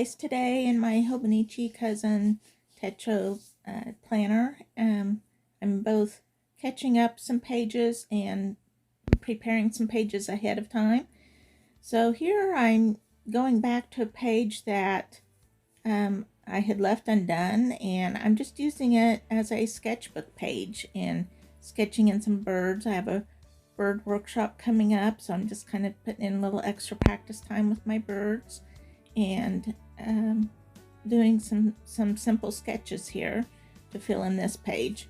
guys today in my Hobonichi Cousin Techo planner. I'm both catching up some pages and preparing some pages ahead of time. So here I'm going back to a page that I had left undone, and I'm just using it as a sketchbook page and sketching in some birds. I have a bird workshop coming up, so I'm just kind of putting in a little extra practice time with my birds and doing some simple sketches here to fill in this page.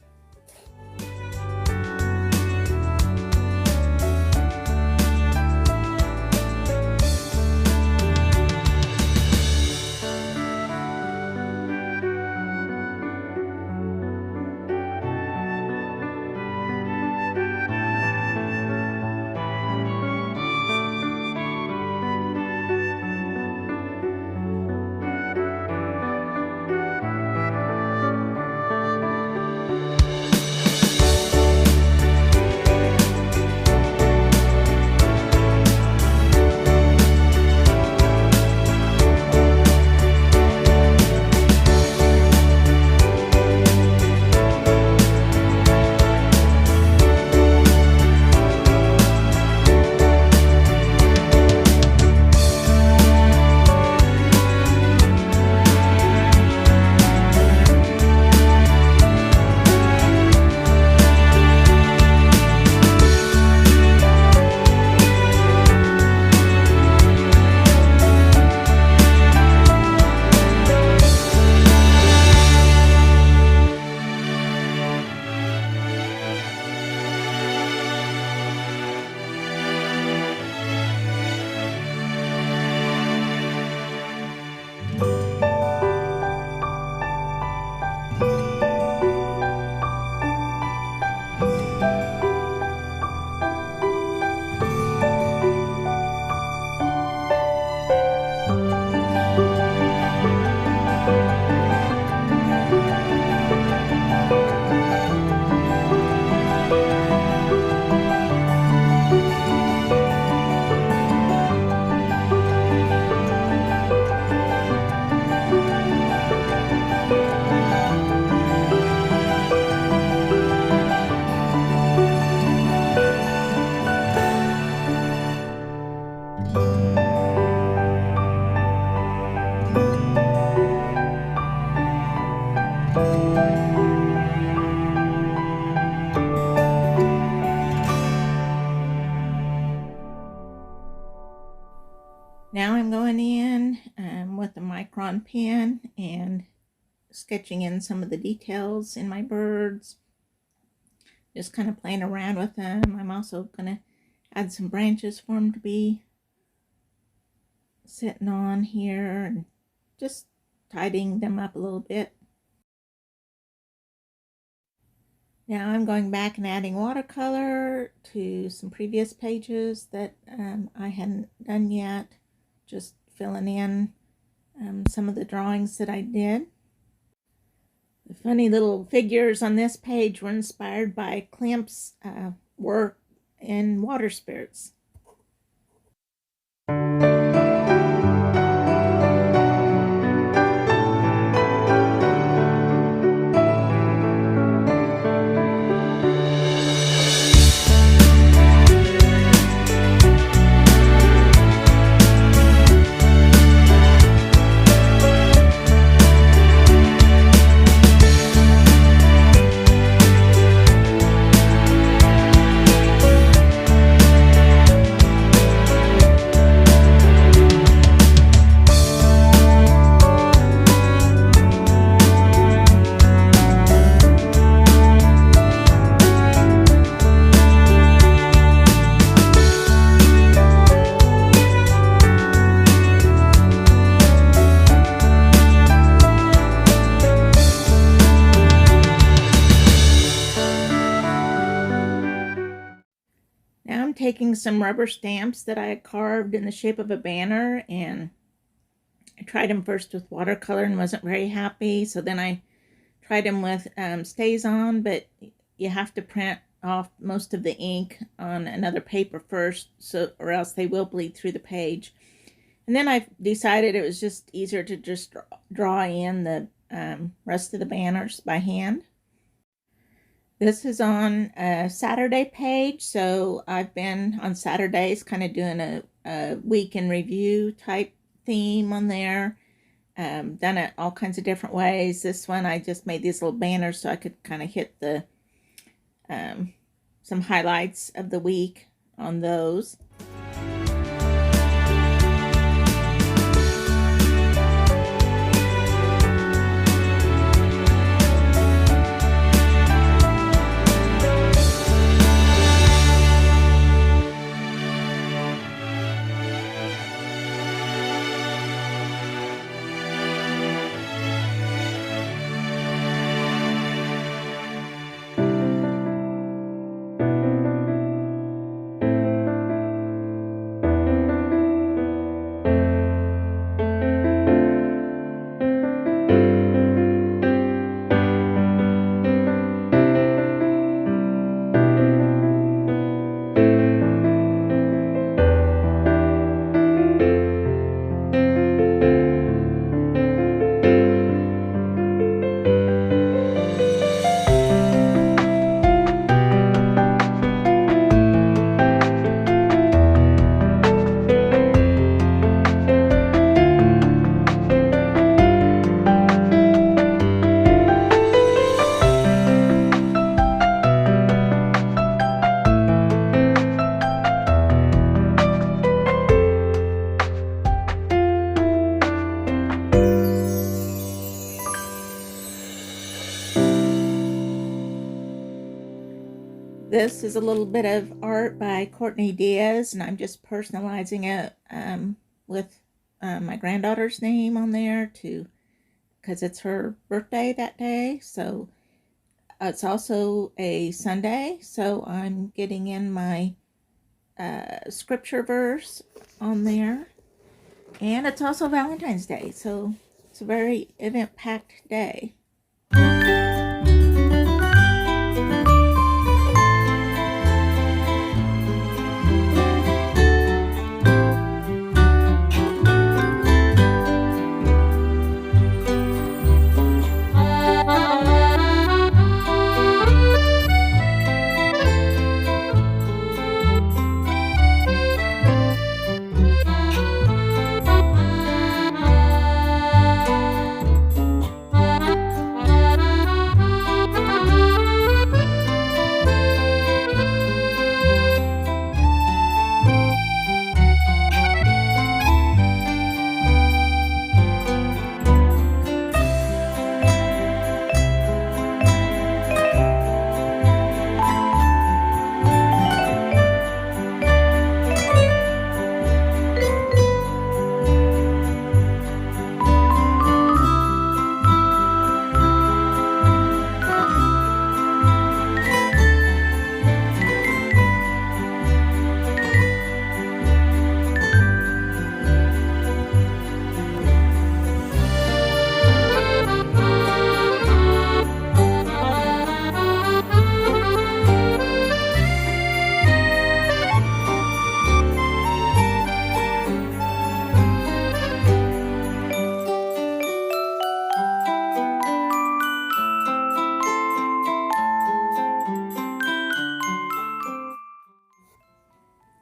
Now I'm going in with a micron pen and sketching in some of the details in my birds. Just kind of playing around with them. I'm also going to add some branches for them to be sitting on here and just tidying them up a little bit. Now I'm going back and adding watercolor to some previous pages that I hadn't done yet. Just filling in some of the drawings that I did. The funny little figures on this page were inspired by Klimt's work in water spirits. Now I'm taking some rubber stamps that I had carved in the shape of a banner, and I tried them first with watercolor and wasn't very happy. So then I tried them with StazOn, but you have to print off most of the ink on another paper first, or else they will bleed through the page. And then I decided it was just easier to just draw in the rest of the banners by hand. This is on a Saturday page, so I've been on Saturdays kind of doing a week in review type theme on there. Done it all kinds of different ways. This one I just made these little banners so I could kind of hit the some highlights of the week on those. This is a little bit of art by Courtney Diaz, and I'm just personalizing it with my granddaughter's name on there because it's her birthday that day. So it's also a Sunday, so I'm getting in my scripture verse on there. And it's also Valentine's Day, so it's a very event-packed day.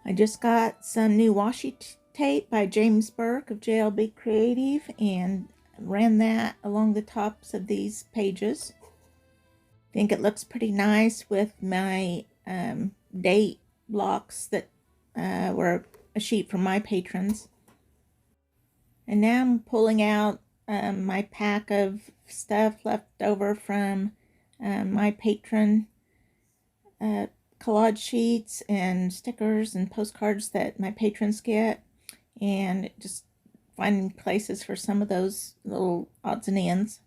I just got some new washi tape by James Burke of JLB Creative and ran that along the tops of these pages. I think it looks pretty nice with my date blocks that were a sheet from my patrons. And now I'm pulling out my pack of stuff left over from my patron collage sheets and stickers and postcards that my patrons get, and just finding places for some of those little odds and ends.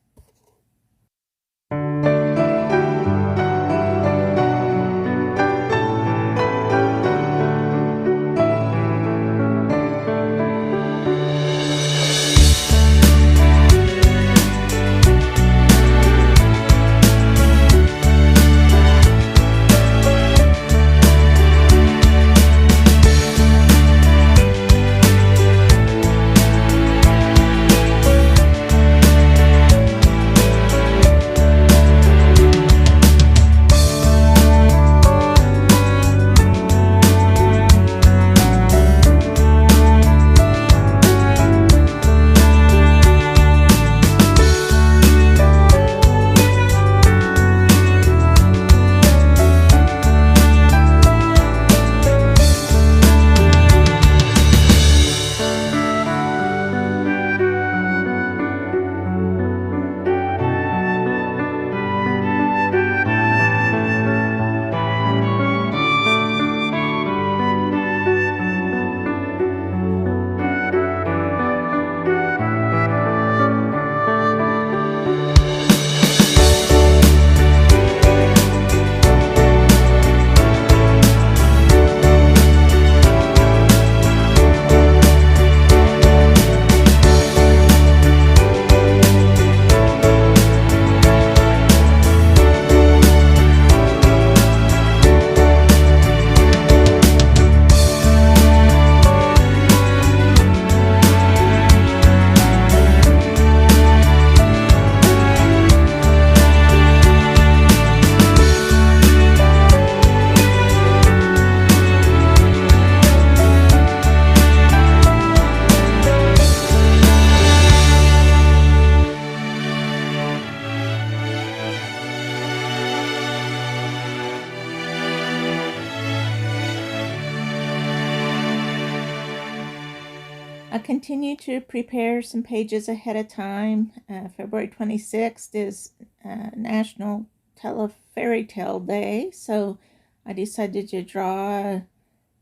I continue to prepare some pages ahead of time. February 26th is National Tell a Fairy Tale Day, so I decided to draw a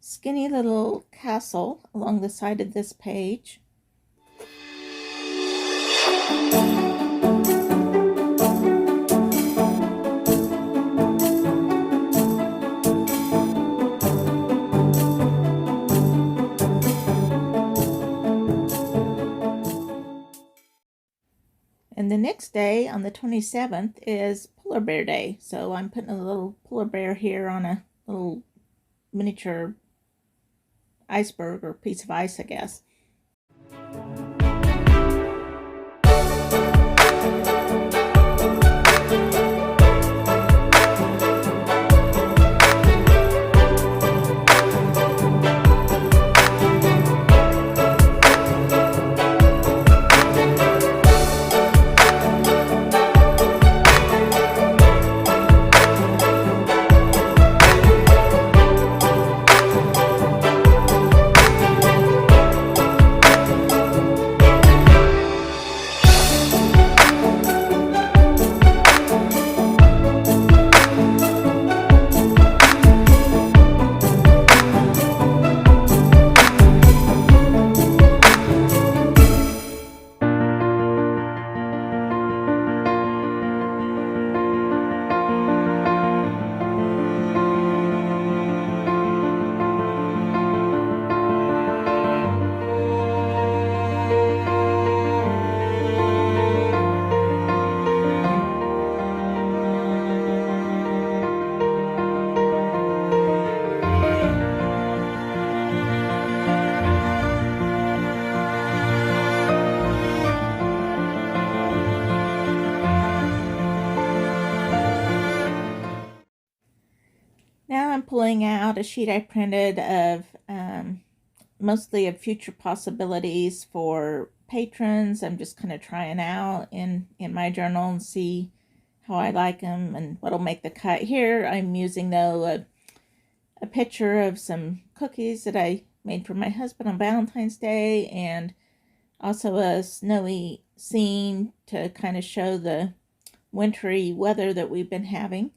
skinny little castle along the side of this page. And the next day, on the 27th, is Polar Bear Day. So I'm putting a little polar bear here on a little miniature iceberg or piece of ice, I guess. Now I'm pulling out a sheet I printed of mostly of future possibilities for patrons. I'm just kind of trying out in my journal and see how I like them and what'll make the cut. Here I'm using, though, a picture of some cookies that I made for my husband on Valentine's Day, and also a snowy scene to kind of show the wintry weather that we've been having.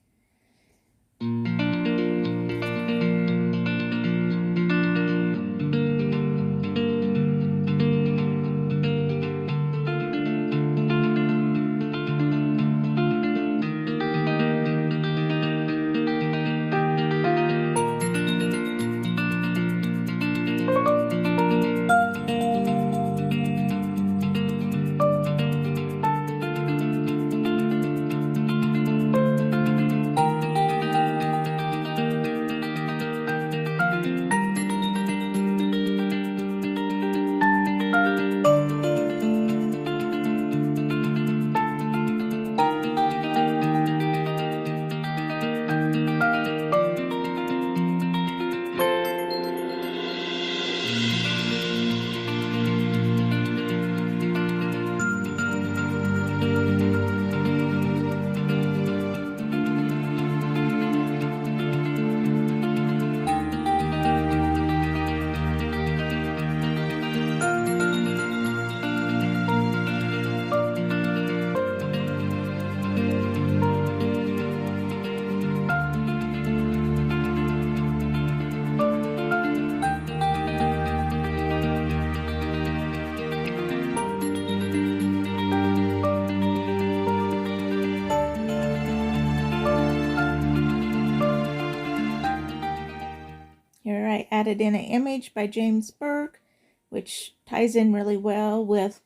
Here I added in an image by James Burke, which ties in really well with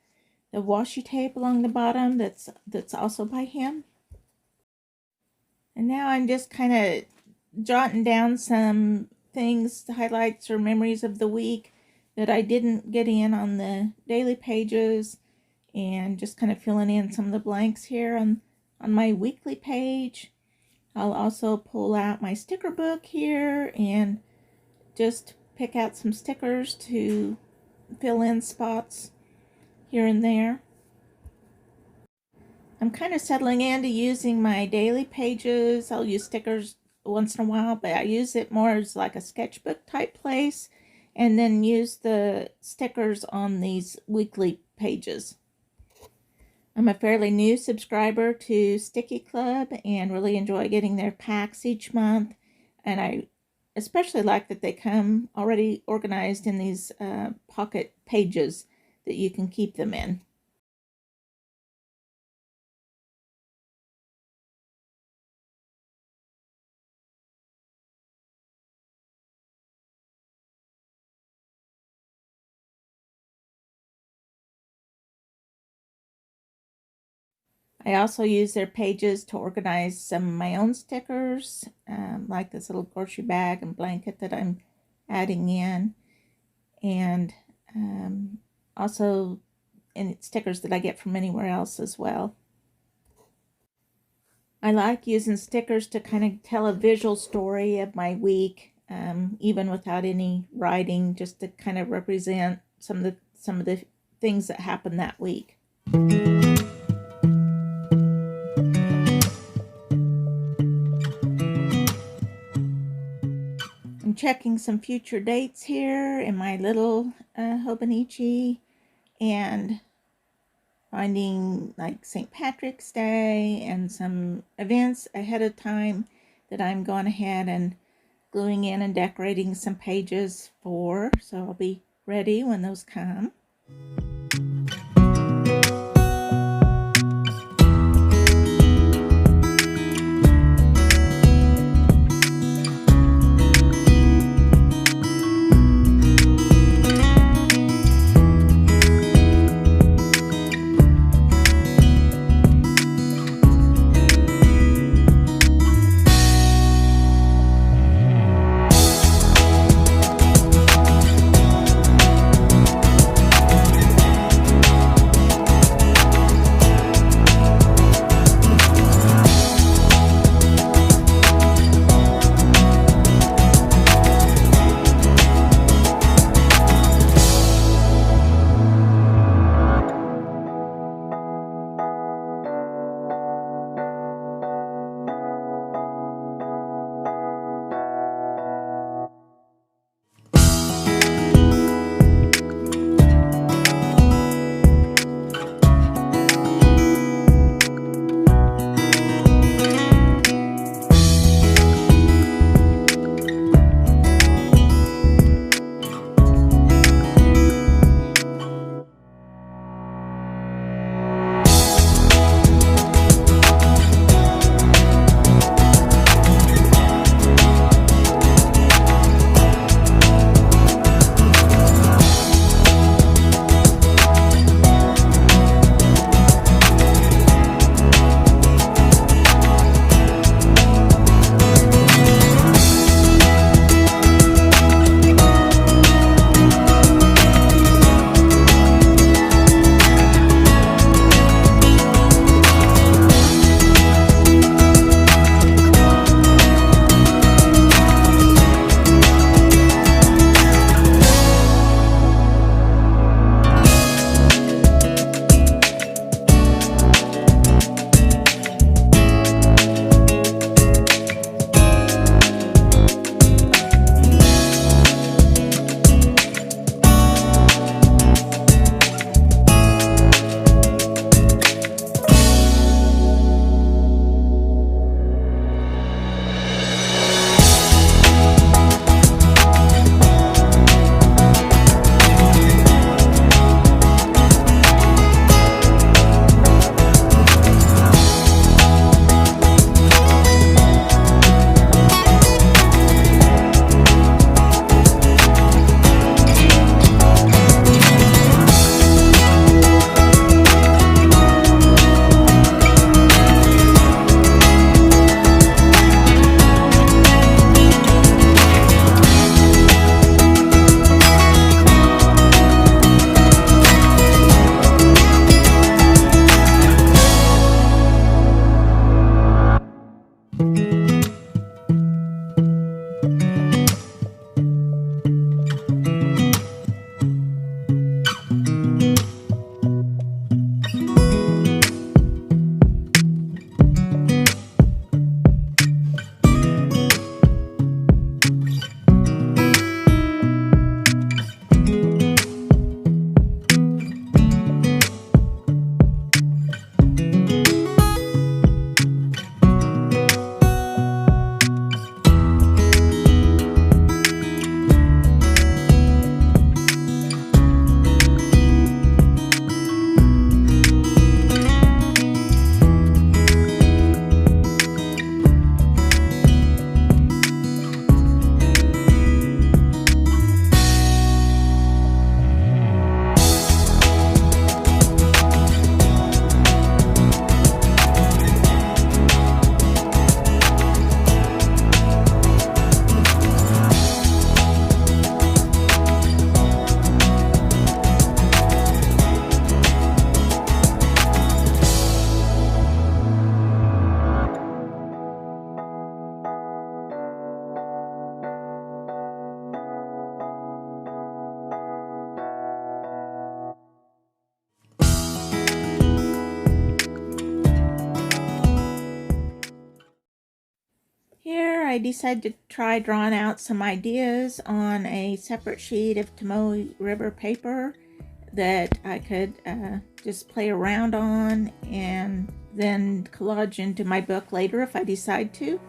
the washi tape along the bottom that's also by him. And now I'm just kind of jotting down some things, highlights or memories of the week that I didn't get in on the daily pages, and just kind of filling in some of the blanks here on my weekly page. I'll also pull out my sticker book here and just pick out some stickers to fill in spots here and there. I'm kind of settling into using my daily pages. I'll use stickers once in a while, but I use it more as like a sketchbook type place. and then use the stickers on these weekly pages. I'm a fairly new subscriber to Sticky Club and really enjoy getting their packs each month, and I especially like that they come already organized in these pocket pages that you can keep them in. I also use their pages to organize some of my own stickers, like this little grocery bag and blanket that I'm adding in, and also stickers that I get from anywhere else as well. I like using stickers to kind of tell a visual story of my week, even without any writing, just to kind of represent some of the things that happened that week. I'm checking some future dates here in my little Hobonichi, and finding like St. Patrick's Day and some events ahead of time that I'm going ahead and gluing in and decorating some pages for, so I'll be ready when those come. I decided to try drawing out some ideas on a separate sheet of Tomoe River paper that I could just play around on and then collage into my book later if I decide to.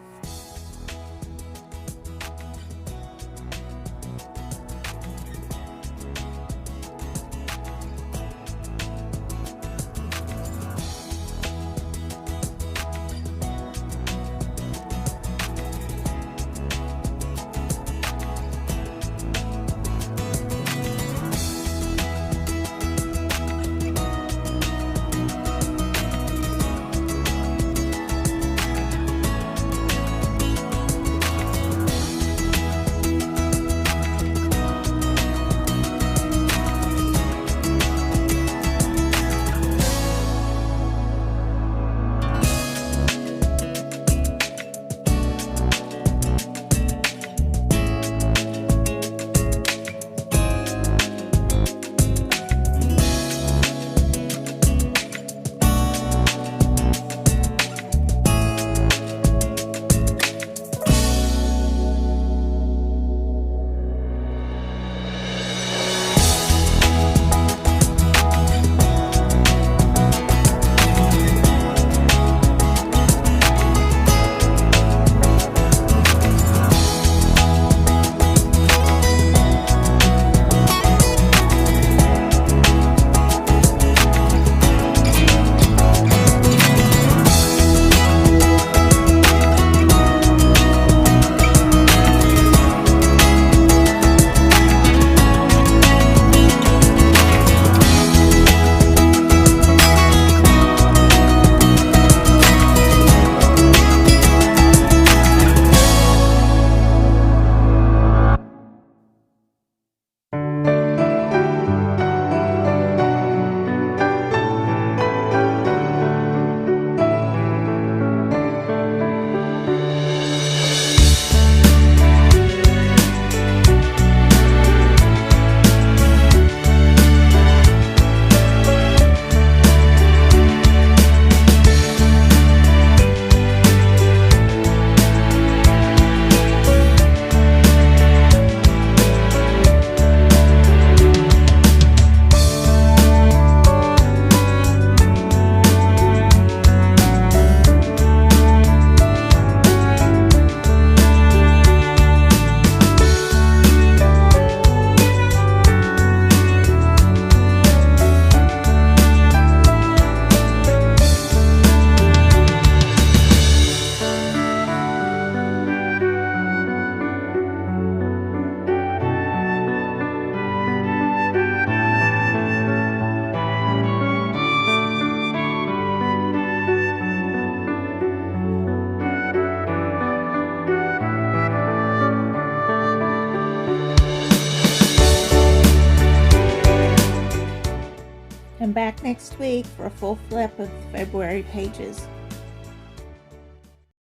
Come back next week for a full flip of February pages.